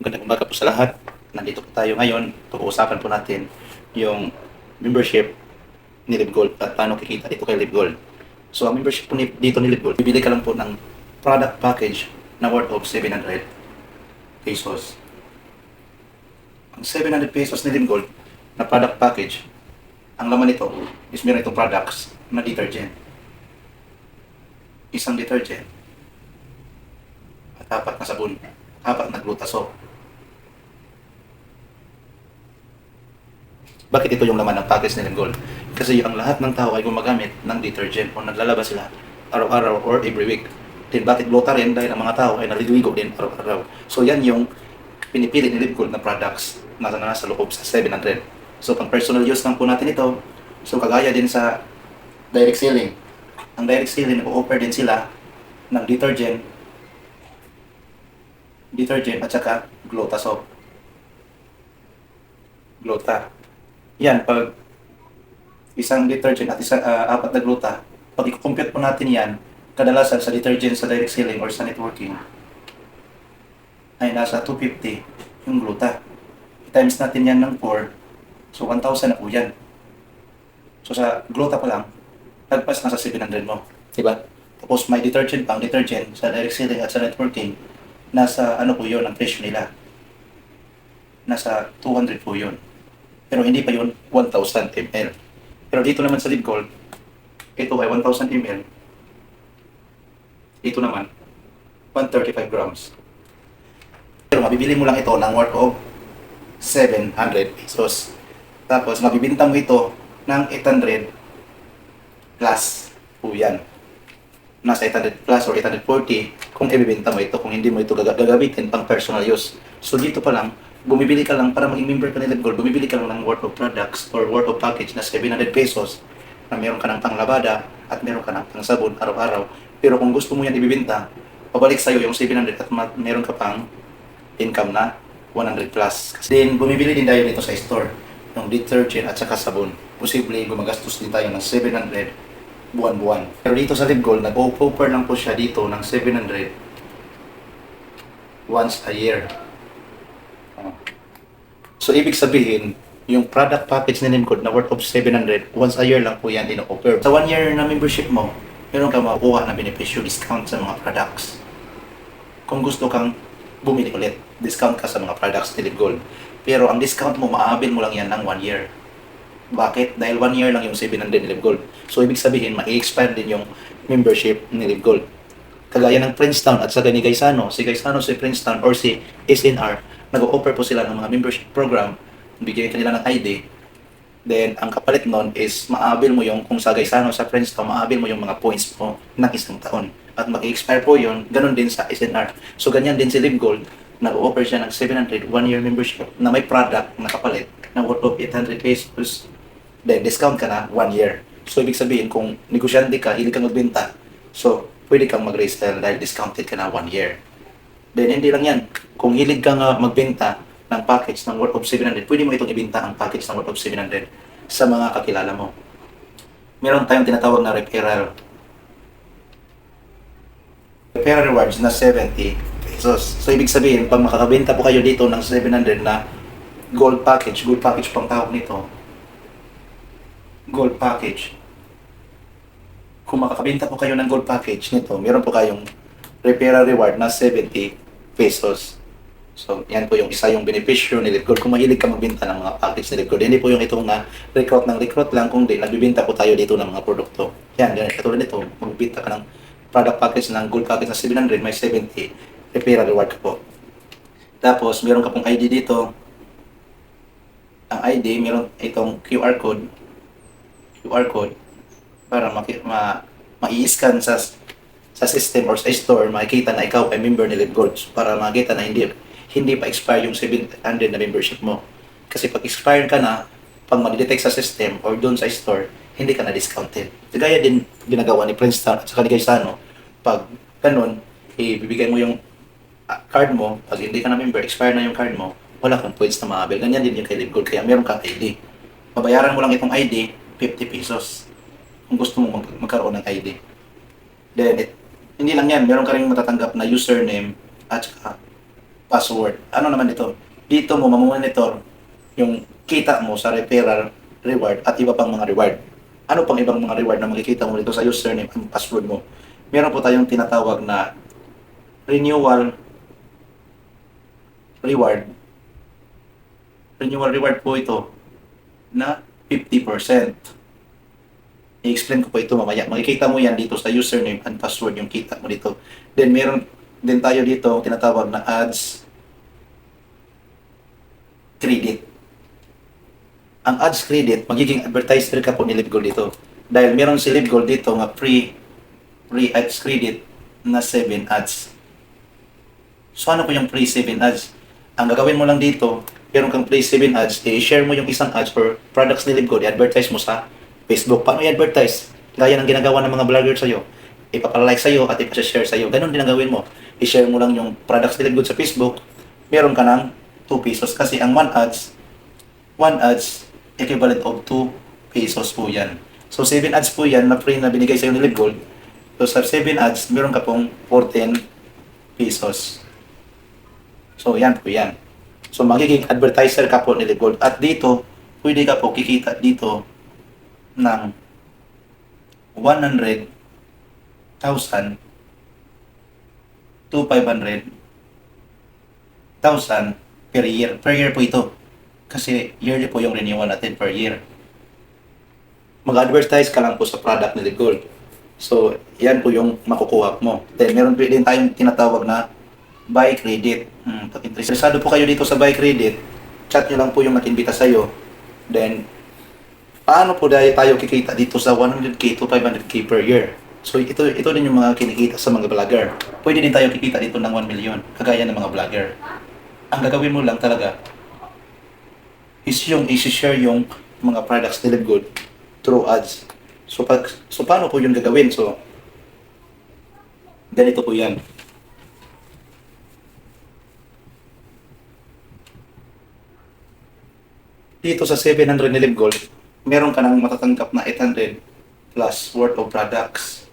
Magandang umaga po sa lahat. Nandito po tayo ngayon. Pag-uusapan po natin yung membership ni LiveGold at paano kikita dito kay LiveGold. So, ang membership po dito ni LiveGold, bibili ka lang po ng product package na worth of 700 pesos. Ang 700 pesos ni LiveGold na product package, ang laman nito is meron itong products na detergent. Isang detergent at 4 na sabon, 4 na Glutasol. Bakit ito yung laman ng package ni LiveGold? Kasi ang lahat ng tao ay gumagamit ng detergent o naglalabas sila araw-araw or every week. Then bakit Glota rin? Dahil ang mga tao ay naliligo din araw-araw. So yan yung pinipili ni LiveGold na products na nasa loob sa 700. So pang personal use lang po natin ito. So kagaya din sa direct selling. Ang direct selling, nag-offer din sila ng detergent at saka Glota soap. Glota. Yan, pag isang detergent at 4 na Glota, pag i-compute po natin yan, kadalasan sa detergent sa direct selling or sa networking, ay nasa 250 yung Glota. I-times natin yan ng 4, so 1,000 na po yan. So sa Glota pa lang, lagpas nasa 700 mo. Diba? Tapos may detergent pang detergent sa direct selling at sa networking, nasa ano po yun, ang presyo nila. Nasa 200 po yun. Pero hindi pa yun 1,000 ml. Pero dito naman sa LiveGold, ito ay 1,000 ml. Ito naman, 135 grams. Pero mabibili mo lang ito ng worth of 700 pesos. Tapos mabibinta mo ito ng 800 plus po yan. Nasa 800 plus or 840 kung ibibenta mo ito, kung hindi mo ito gagamitin pang personal use. So dito pa lang, bumibili ka lang para maging member ka ni LiveGold, bumibili ka lang ng worth of products or worth of package na 700 pesos na meron ka ng panglabada at meron ka ng pangsabon araw-araw. Pero kung gusto mo yan ibibenta, pabalik sa'yo yung 700 at meron ka pang income na 100 plus. Then bumibili din tayo dito sa store ng detergent at saka sabon. Posible gumagastos din tayo ng 700 buwan-buwan. Pero dito sa LiveGold, nag-offer lang po siya dito ng 700 once a year. So, ibig sabihin, yung product package ni LiveGold na worth of 700, once a year lang po yan ino-offer. Sa 1 year na membership mo, meron kang makukuha na benepisyo, discount sa mga products. Kung gusto kang bumili ulit, discount ka sa mga products ni LiveGold. Pero ang discount mo, maabil mo lang yan ng 1 year. Bakit? Dahil 1 year lang yung 700 ni LiveGold. So, ibig sabihin, ma-expire din yung membership ni LiveGold. Kagaya ng Princetown at sa ni Gaisano, si Gaisano, si Princetown, or si SNR, nag-offer po sila ng mga membership program, bigyan kanila ng ID, then ang kapalit nun is maabil mo yung, kung sa Gaisano, sa Princetown, maabil mo yung mga points mo ng isang taon. At mag-expire po yun, ganun din sa SNR. So ganyan din si LiveGold, nag-offer siya ng 700 1-year membership na may product na kapalit na worth of 800 pesos, then discount ka na 1 year. So ibig sabihin, kung negosyante ka, hindi ka magbenta, so pwede kang mag-resell dahil discounted ka na 1 year. Then hindi lang yan, kung hilig ka nga magbenta ng package ng worth of 700, pwede mo itong ibenta ang package ng worth of 700 sa mga kakilala mo. Meron tayong tinatawag na referral rewards na 70 pesos. So ibig sabihin, pag makakabenta po kayo dito ng 700 na gold package pang tawag nito, gold package. Kung makakabenta po kayo ng gold package nito, meron po kayong referral reward na 70 pesos. So, yan po yung isa yung benepisyo ni LiveGold. Kung mahilig ka magbenta ng mga package ni LiveGold, hindi po yung itong na recruit lang, kundi nagbibenta po tayo dito ng mga produkto. Yan, katulad nito, magbibenta ka ng product package ng gold package na 700, may 70 referral reward ka po. Tapos, meron ka pong ID dito. Ang ID, meron itong QR code para ma-i-scan sa system or sa store, makikita na ikaw ay member ni LiveGold para makita na hindi pa expire yung 700 na membership mo. Kasi pag expire ka na, pag ma-detect sa system or doon sa store, hindi ka na discounted. Gaya din ginagawa ni Princetown at saka ni Gaisano. Pag ganun, ibibigay mo yung card mo, pag hindi ka na member, expire na yung card mo, wala kang points na maabil. Ganyan din yung kay LiveGold, kaya meron kang ID. Babayaran mo lang itong ID, 50 pesos. Kung gusto mo magkaroon ng ID. Then, hindi lang yan, meron ka rin matatanggap na username at saka password. Ano naman dito? Dito mo mamonitor yung kita mo sa referral reward at iba pang mga reward. Ano pang ibang mga reward na makikita mo dito sa username and password mo? Meron po tayong tinatawag na renewal reward. Renewal reward po ito na 50%. I-explain ko po ito mamaya. Makikita mo yan dito sa username and password yung kita mo dito. Then meron din tayo dito tinatawag na ads credit. Ang ads credit, magiging advertiser ka po ni LiveGold dito. Dahil meron si LiveGold dito nga free ads credit na 7 ads. So ano po yung free 7 ads? Ang gagawin mo lang dito, meron kang free 7 ads, i-share mo yung isang ads for products ni LiveGold, i-advertise mo sa Facebook. Paano i-advertise? Gaya ng ginagawa ng mga vlogger sa'yo. Ipapalike sa'yo at ipasashare sa'yo. Ganun din ang gawin mo. I-share mo lang yung products ni LiveGold sa Facebook, meron ka ng 2 pesos. Kasi ang 1 ads, equivalent of 2 pesos po yan. So 7 ads po yan na free na binigay sa'yo ni LiveGold. So sa 7 ads, meron ka pong 14 pesos. So yan po yan. So magiging advertiser ka po ni LiveGold. At dito, pwede ka po kikita dito ng 100,000 to 500,000 per year. Per year po ito. Kasi yearly po yung renewal natin per year. Mag-advertise ka lang po sa product ni LiveGold. So, yan po yung makukuha mo. Then, meron din tayong tinatawag na buy credit. Pag interesado po kayo dito sa buy credit, chat nyo lang po yung nag-imbita sa'yo. Then, paano po dahil tayo kikita dito sa 100k to 500k per year? So, ito din yung mga kinikita sa mga vlogger. Pwede din tayo kikita dito ng 1 million, kagaya ng mga vlogger. Ang gagawin mo lang talaga is yung i-share yung mga products ni LiveGold through ads. So paano po yung gagawin? So, ganito po yan. Dito sa 700 ni LiveGold, meron ka nang matatanggap na 800 plus worth of products.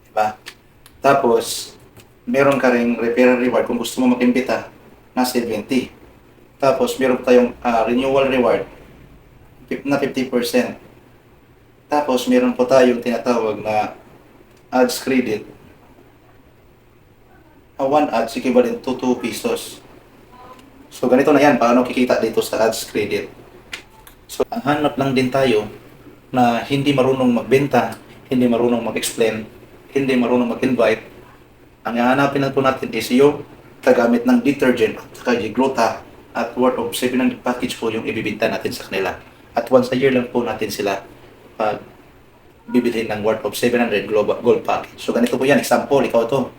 Diba? Tapos, meron ka ring referral reward kung gusto mo mag-imbita na 70. Tapos, meron tayong renewal reward na 50%. Tapos, meron po tayong tinatawag na ads credit. 1 ads equivalent to 2 pesos. So, ganito na yan. Paano kikita dito sa ads credit? So, hanap lang din tayo na hindi marunong magbenta, hindi marunong mag-explain, hindi marunong mag-invite. Ang hahanapin lang po natin is yung kagamit ng detergent at saka gluta at worth of 700 package po yung ibibinta natin sa kanila. At once a year lang po natin sila bibilhin ng worth of 700 gold package. So ganito po yan, example, ikaw to.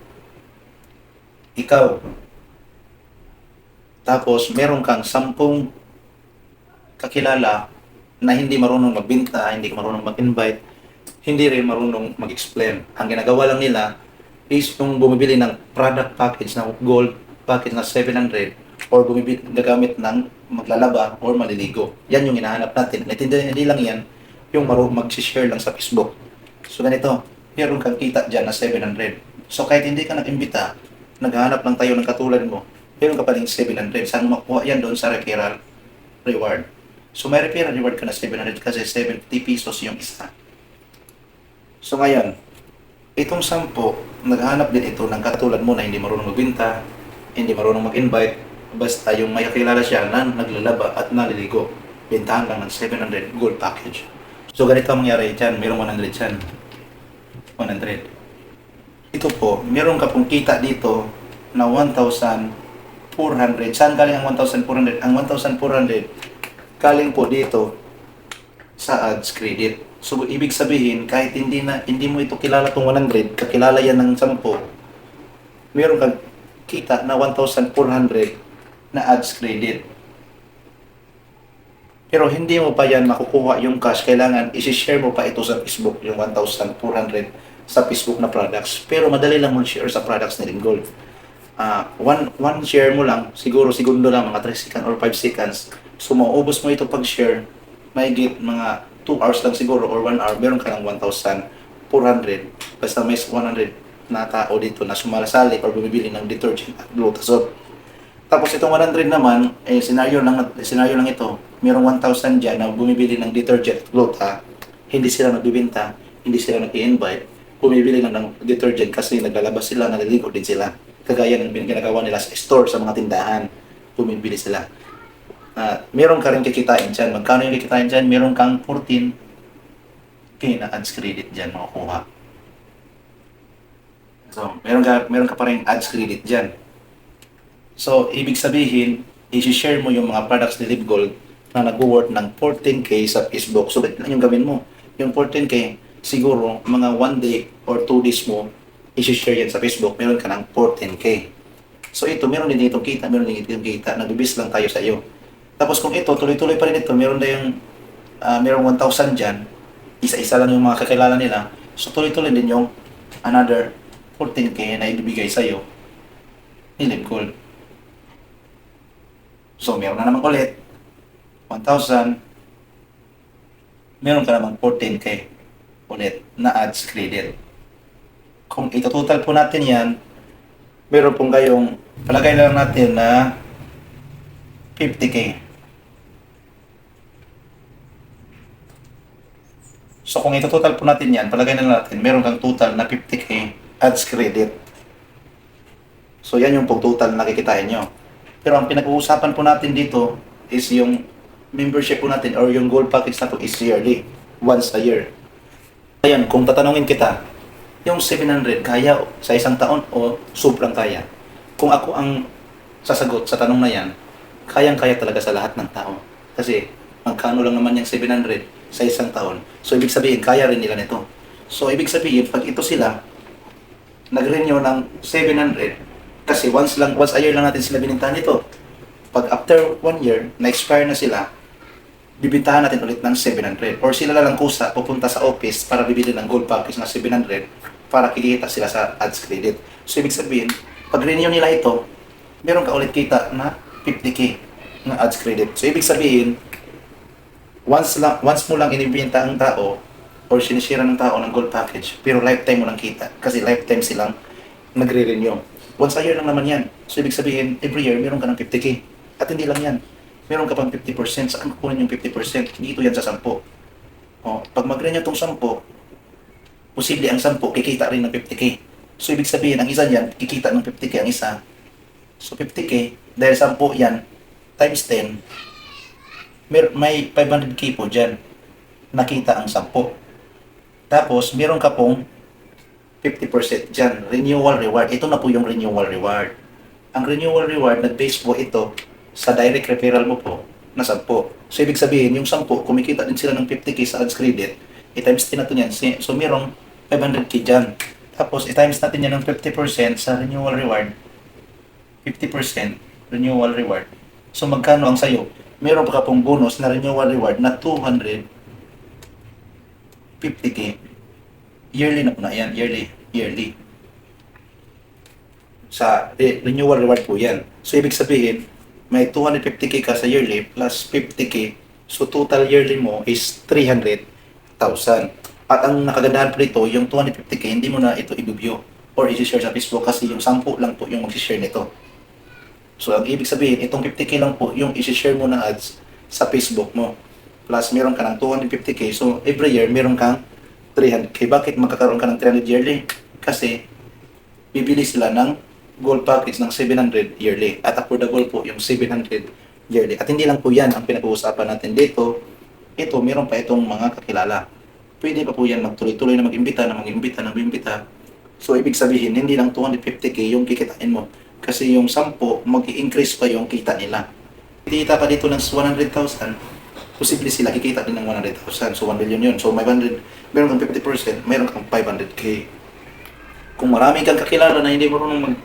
Ikaw. Tapos meron kang 10 kakilala na hindi marunong magbenta, hindi marunong mag-invite, hindi rin marunong mag-explain. Ang ginagawa lang nila is yung bumibili ng product package na gold package na 700 or gagamit ng maglalaba or maliligo. Yan yung hinahanap natin. Hindi lang yan yung mag-share lang sa Facebook. So ganito, meron kang kita dyan na 700. So kahit hindi ka nag-imbita, naghahanap lang tayo ng katulad mo, meron ka pa rin 700. Saan mo makuha yan doon sa referral reward? So may referral reward ka na 700 kasi 70 pesos yung isa. So ngayon, itong 10, naghahanap din ito ng katulad mo na hindi marunong magbenta, hindi marunong mag-invite, basta yung may kakilala siya na naglalaba at naliligo. Bentahan lang ng 700 gold package. So ganito ang mangyari dyan, mayroong 100 dyan. 100. Ito po, meron ka pong kita dito na 1,400. Saan galing ang 1,400? Ang 1,400 galing po dito sa ads credit. So ibig sabihin, kahit hindi mo ito kilala tong 100, kakilala yan ng 10, meron kang kita na 1,400 na ads credit. Pero hindi mo pa yan makukuha yung cash. Kailangan isi-share mo pa ito sa Facebook, yung 1,400 sa Facebook na products. Pero madali lang mag-share sa products ni LiveGold. One share mo lang, siguro segundo lang, mga 3 seconds or 5 seconds. So maubos mo ito pag-share, may get mga 2 hours lang siguro or 1 hour, meron ka ng 1,400. Basta may 100 na tao dito na sumalasali or bumibili ng detergent at glutasol. Tapos itong 100 naman, senaryo lang ito. Merong 1,000 dyan na bumibili ng detergent at gluta. Hindi sila nagbibenta, hindi sila nag-i-invite. Bumibili lang ng detergent kasi naglalabas sila, naliligo din sila. Kagaya ng ginagawa nila sa store, sa mga tindahan. Bumibili sila. Meron ka rin kikitain dyan. Magkano yung kikitain dyan? Meron kang 14K na ads credit dyan makukuha. So, meron ka pa rin ads credit dyan. So, ibig sabihin, i-share mo yung mga products ni Live Gold na nag-worth ng 14K sa Facebook. So, ganito lang yung gawin mo. Yung 14K, siguro, mga 1 day or 2 days mo, i-share yan sa Facebook, meron ka ng 14K. So, ito, meron din itong kita, meron din itong kita, nabibis lang tayo sa iyo. Tapos kung ito, tuloy-tuloy pa rin ito, meron na yung, merong 1,000 dyan, isa-isa lang yung mga kakilala nila, so tuloy-tuloy din yung another 14K na ibibigay sa iyo ni Live Gold. So, meron na naman ulit, 1,000, meron ka naman 14K ulit na ads credit. Kung ito-total po natin yan, meron pong kayong, palagay lang natin na 50K. So, kung ito-total po natin yan, palagay na lang natin, meron kang total na 50K ads credit. So, yan yung pong total na kikitain nyo. Pero ang pinag-uusapan po natin dito is yung membership po natin or yung gold package na to is yearly, once a year. Ayan, kung tatanungin kita, yung 700 kaya sa isang taon o sobrang kaya? Kung ako ang sasagot sa tanong na yan, kayang-kaya talaga sa lahat ng tao. Kasi magkano lang naman yung 700 sa isang taon. So, ibig sabihin, kaya rin nila nito. So, ibig sabihin, pag ito sila, nag-renew ng 700, kasi once a year lang natin sila binintahan nito. Pag after 1 year, na-expire na sila, bibintahan natin ulit ng 700. Or sila lang kusa, pupunta sa office para bibili ng gold package na 700 para kikita sila sa ads credit. So, ibig sabihin, pag renew nila ito, meron ka ulit kita na 50K na ads credit. So, ibig sabihin, once mo lang inibenta ang tao or sinisira ng tao ng gold package, pero lifetime mo lang kita. Kasi lifetime silang nagre-renew. Once a year lang naman yan. So, ibig sabihin, every year, meron ka ng 50K. At hindi lang yan. Meron ka pang 50%. Saan kukunin yung 50%? Dito yan sa 10. O, pag mag-renew itong 10, posible ang 10, kikita rin ng 50K. So, ibig sabihin, ang isa yan, kikita ng 50K ang isa. So, 50K, dahil 10 yan, times 10, may 500K po dyan. Nakita ang 10. Tapos, meron ka pong 50% dyan. Renewal reward. Ito na po yung renewal reward. Ang renewal reward, nag-base po ito sa direct referral mo po na 10. So, ibig sabihin, yung 10, kumikita din sila ng 50K sa ads credit, i-times din natin yan. So, merong 500K dyan. Tapos, i-times natin yan ng 50% sa renewal reward. 50% renewal reward. So, magkano ang sayo? Meron pa ka pong bonus na renewal reward na 250K. Yearly na po na yan. Yearly. Sa renewal reward po yan. So, ibig sabihin, may 250K ka sa yearly plus 50K. So, total yearly mo is 300,000. At ang nakagandahan po dito, yung 250K, hindi mo na ito i-view or i-share sa Facebook kasi yung 10 lang po yung mag-share nito. So, ang ibig sabihin, itong 50K lang po yung i-share mo na ads sa Facebook mo. Plus, meron ka ng 250K. So, every year, meron kang 300K. Bakit magkakaroon ka ng 300 yearly? Kasi, bibili sila ng gold package ng 700 yearly. At affordable po yung 700 yearly. At hindi lang po yan ang pinag-uusapan natin dito. Ito, meron pa itong mga kakilala. Pwede pa po yan magtuloy-tuloy na mag-imbita. So, ibig sabihin, hindi lang 250K yung kikitain mo. Kasi yung 10, mag-i-increase pa yung kita nila. Kita pa dito ng 100,000, posible sila kikita din ng 100,000. So, 1 million yun. So, meron kang 50%, meron kang 500K. Kung marami kang kakilala na hindi marunong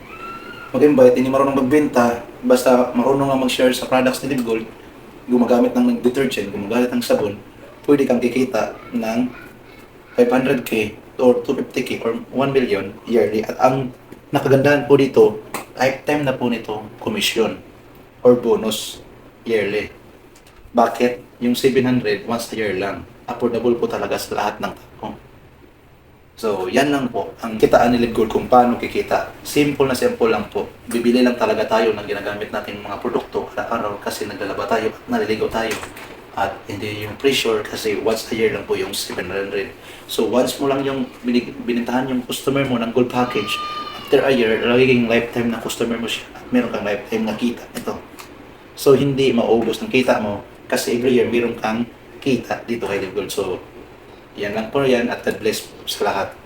mag-invite, hindi marunong magbenta, basta marunong nga mag-share sa products ni Live Gold, gumagamit ng detergent, gumagamit ng sabon, pwede kang kikita ng 500K or 250K or 1 million yearly. At ang nakagandahan po dito, lifetime na po nito commission or bonus yearly. Bakit? Yung 700 once a year lang. Affordable po talaga sa lahat ng tao. So, yan lang po ang kitaan ni Live Gold kung paano kikita. Simple na simple lang po. Bibili lang talaga tayo ng ginagamit natin mga produkto araw-araw kasi naglalaba tayo at naliligo tayo. At hindi yung pressure kasi once a year lang po yung 700. So, once mo lang yung binintahan yung customer mo ng gold package, after a year, laging lifetime na customer mo siya at meron kang lifetime na kita. Ito. So, hindi maubos ng kita mo kasi every year meron kang kita dito kay Live Gold. So, yan lang po yan at God bless po sa lahat.